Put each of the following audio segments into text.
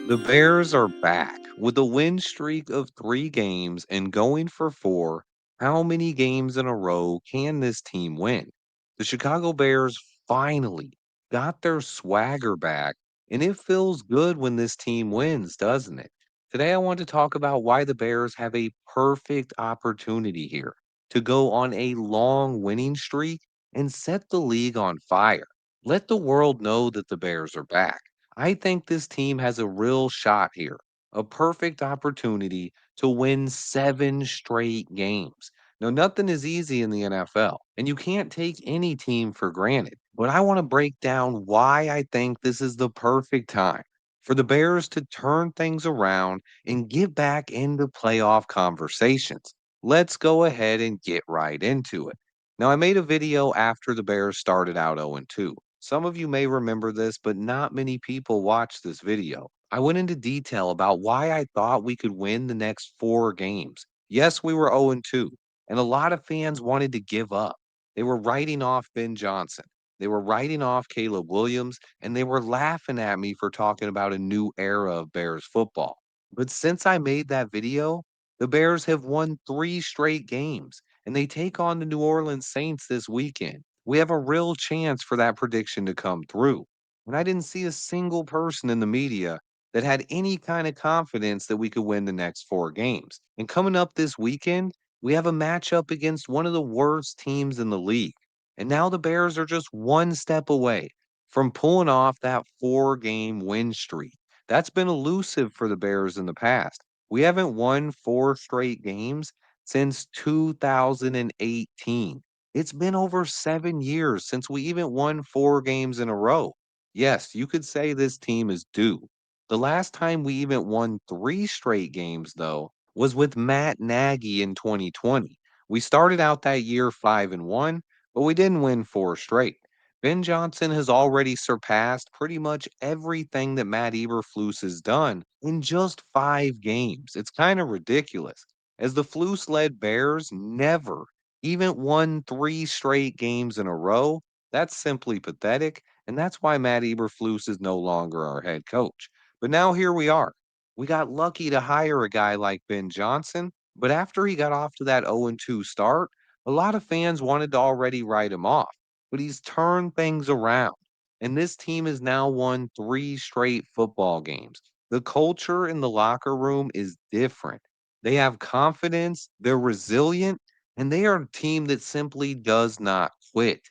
The Bears are back with a win streak of 3 games and going for 4. How many games in a row can this team win? The Chicago Bears finally got their swagger back, and it feels good when this team wins, doesn't it? Today, I want to talk about why the Bears have a perfect opportunity here to go on a long winning streak and set the league on fire. Let the world know that the Bears are back. I think this team has a real shot here, a perfect opportunity to win 7 straight games. Now, nothing is easy in the NFL, and you can't take any team for granted. But I want to break down why I think this is the perfect time for the Bears to turn things around and get back into playoff conversations. Let's go ahead and get right into it. Now, I made a video after the Bears started out 0-2. Some of you may remember this, but not many people watched this video. I went into detail about why I thought we could win the next 4 games. Yes, we were 0-2, and a lot of fans wanted to give up. They were writing off Ben Johnson. They were writing off Caleb Williams, and they were laughing at me for talking about a new era of Bears football. But since I made that video, the Bears have won 3 straight games, and they take on the New Orleans Saints this weekend. We have a real chance for that prediction to come through. And I didn't see a single person in the media that had any kind of confidence that we could win the next 4 games. And coming up this weekend, we have a matchup against one of the worst teams in the league. And now the Bears are just one step away from pulling off that 4 game win streak. That's been elusive for the Bears in the past. We haven't won 4 straight games since 2018. It's been over 7 years since we even won 4 games in a row. Yes, you could say this team is due. The last time we even won 3 straight games, though, was with Matt Nagy in 2020. We started out that year 5-1, but we didn't win 4 straight. Ben Johnson has already surpassed pretty much everything that Matt Eberflus has done in just 5 games. It's kind of ridiculous, as the Flus led Bears never even won 3 straight games in a row. That's simply pathetic, and that's why Matt Eberflus is no longer our head coach. But now here we are. We got lucky to hire a guy like Ben Johnson, but after he got off to that 0-2 start, a lot of fans wanted to already write him off. But he's turned things around, and this team has now won 3 straight football games. The culture in the locker room is different. They have confidence, they're resilient, and they are a team that simply does not quit.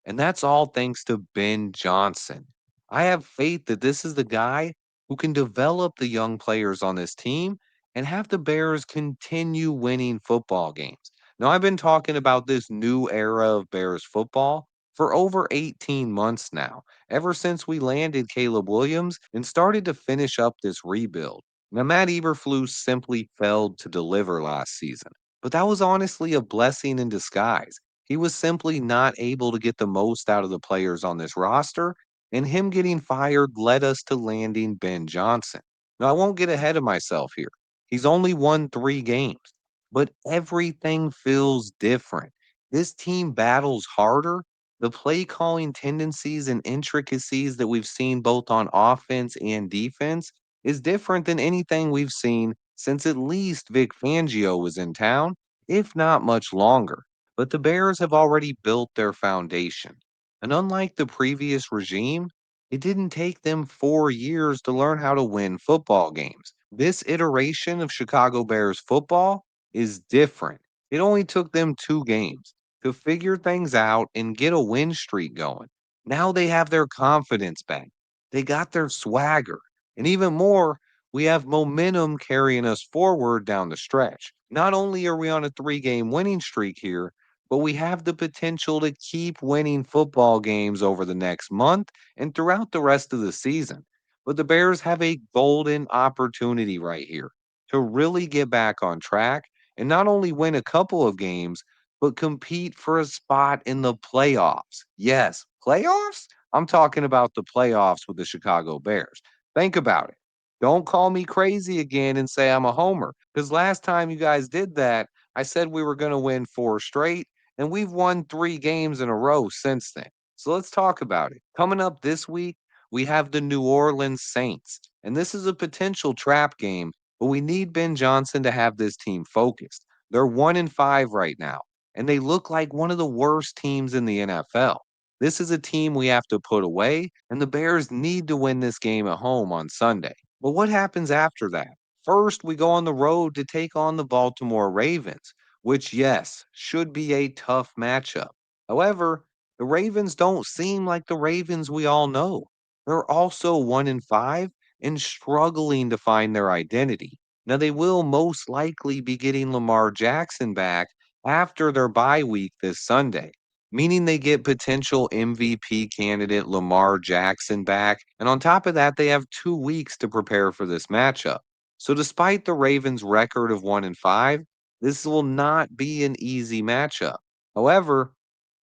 And that's all thanks to Ben Johnson. I have faith that this is the guy who can develop the young players on this team and have the Bears continue winning football games. Now, I've been talking about this new era of Bears football for over 18 months now, ever since we landed Caleb Williams and started to finish up this rebuild. Now, Matt Eberflus simply failed to deliver last season, but that was honestly a blessing in disguise. He was simply not able to get the most out of the players on this roster, and him getting fired led us to landing Ben Johnson. Now, I won't get ahead of myself here. He's only won 3 games, but everything feels different. This team battles harder. The play calling tendencies and intricacies that we've seen both on offense and defense is different than anything we've seen since at least Vic Fangio was in town, if not much longer. But the Bears have already built their foundation. And unlike the previous regime, it didn't take them 4 years to learn how to win football games. This iteration of Chicago Bears football is different. It only took them 2 games to figure things out and get a win streak going. Now they have their confidence back. They got their swagger. And even more, we have momentum carrying us forward down the stretch. Not only are we on a 3 game winning streak here, but we have the potential to keep winning football games over the next month and throughout the rest of the season. But the Bears have a golden opportunity right here to really get back on track and not only win a couple of games, but compete for a spot in the playoffs. Yes, playoffs? I'm talking about the playoffs with the Chicago Bears. Think about it. Don't call me crazy again and say I'm a homer, because last time you guys did that, I said we were going to win 4 straight, and we've won 3 games in a row since then. So let's talk about it. Coming up this week, we have the New Orleans Saints. And this is a potential trap game, but we need Ben Johnson to have this team focused. They're 1-5 right now, and they look like one of the worst teams in the NFL. This is a team we have to put away, and the Bears need to win this game at home on Sunday. But what happens after that? First, we go on the road to take on the Baltimore Ravens, which, yes, should be a tough matchup. However, the Ravens don't seem like the Ravens we all know. They're also 1-5 and struggling to find their identity. Now, they will most likely be getting Lamar Jackson back after their bye week this Sunday, meaning they get potential MVP candidate Lamar Jackson back. And on top of that, they have 2 weeks to prepare for this matchup. So, despite the Ravens' record of 1-5, this will not be an easy matchup. However,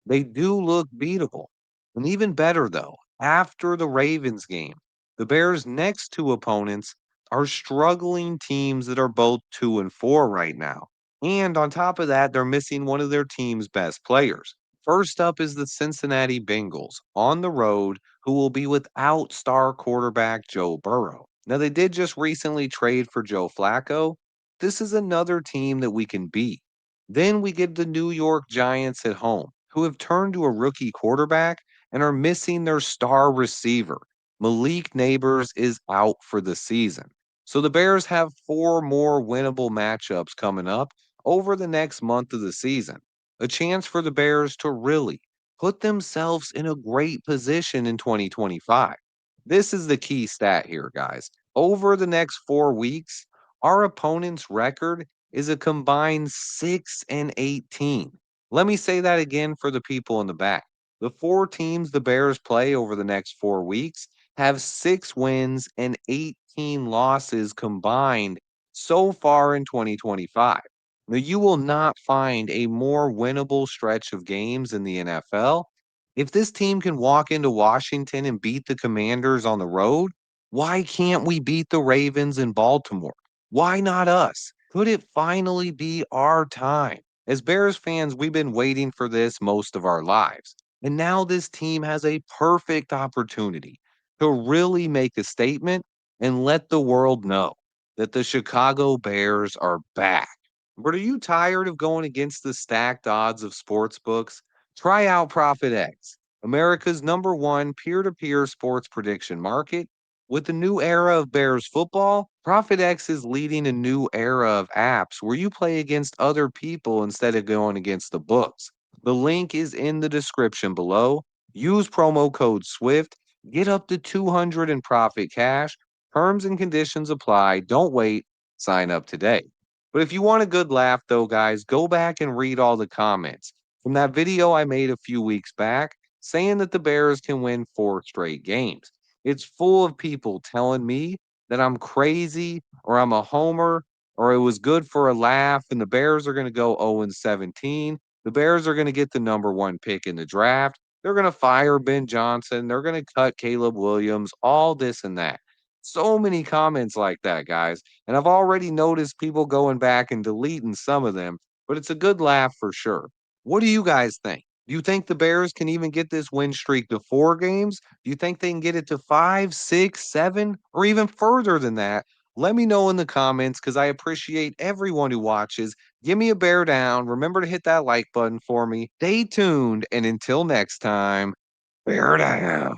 they do look beatable. And even better, though, after the Ravens game, the Bears' next two opponents are struggling teams that are both 2-4 right now. And on top of that, they're missing one of their team's best players. First up is the Cincinnati Bengals on the road, who will be without star quarterback Joe Burrow. Now, they did just recently trade for Joe Flacco. This is another team that we can beat. Then we get the New York Giants at home, who have turned to a rookie quarterback and are missing their star receiver. Malik Neighbors is out for the season. So the Bears have four more winnable matchups coming up over the next month of the season. A chance for the Bears to really put themselves in a great position in 2025. This is the key stat here, guys. Over the next 4 weeks, our opponent's record is a combined 6-18. Let me say that again for the people in the back. The four teams the Bears play over the next 4 weeks have 6 wins and 18 losses combined so far in 2025. Now, you will not find a more winnable stretch of games in the NFL. If this team can walk into Washington and beat the Commanders on the road, why can't we beat the Ravens in Baltimore? Why not us? Could it finally be our time? As Bears fans, we've been waiting for this most of our lives. And now this team has a perfect opportunity to really make a statement and let the world know that the Chicago Bears are back. But are you tired of going against the stacked odds of sports books? Try out ProfitX, America's #1 peer-to-peer sports prediction market. With the new era of Bears football, ProfitX is leading a new era of apps where you play against other people instead of going against the books. The link is in the description below. Use promo code SWIFT, get up to 200 in profit cash. Terms and conditions apply. Don't wait. Sign up today. But if you want a good laugh, though, guys, go back and read all the comments from that video I made a few weeks back saying that the Bears can win 4 straight games. It's full of people telling me that I'm crazy or I'm a homer or it was good for a laugh and the Bears are going to go 0-17. The Bears are going to get the #1 pick in the draft. They're going to fire Ben Johnson. They're going to cut Caleb Williams, all this and that. So many comments like that, guys. And I've already noticed people going back and deleting some of them, but it's a good laugh for sure. What do you guys think? Do you think the Bears can even get this win streak to 4 games? Do you think they can get it to 5, 6, 7, or even further than that? Let me know in the comments because I appreciate everyone who watches. Give me a bear down. Remember to hit that like button for me. Stay tuned. And until next time, bear down.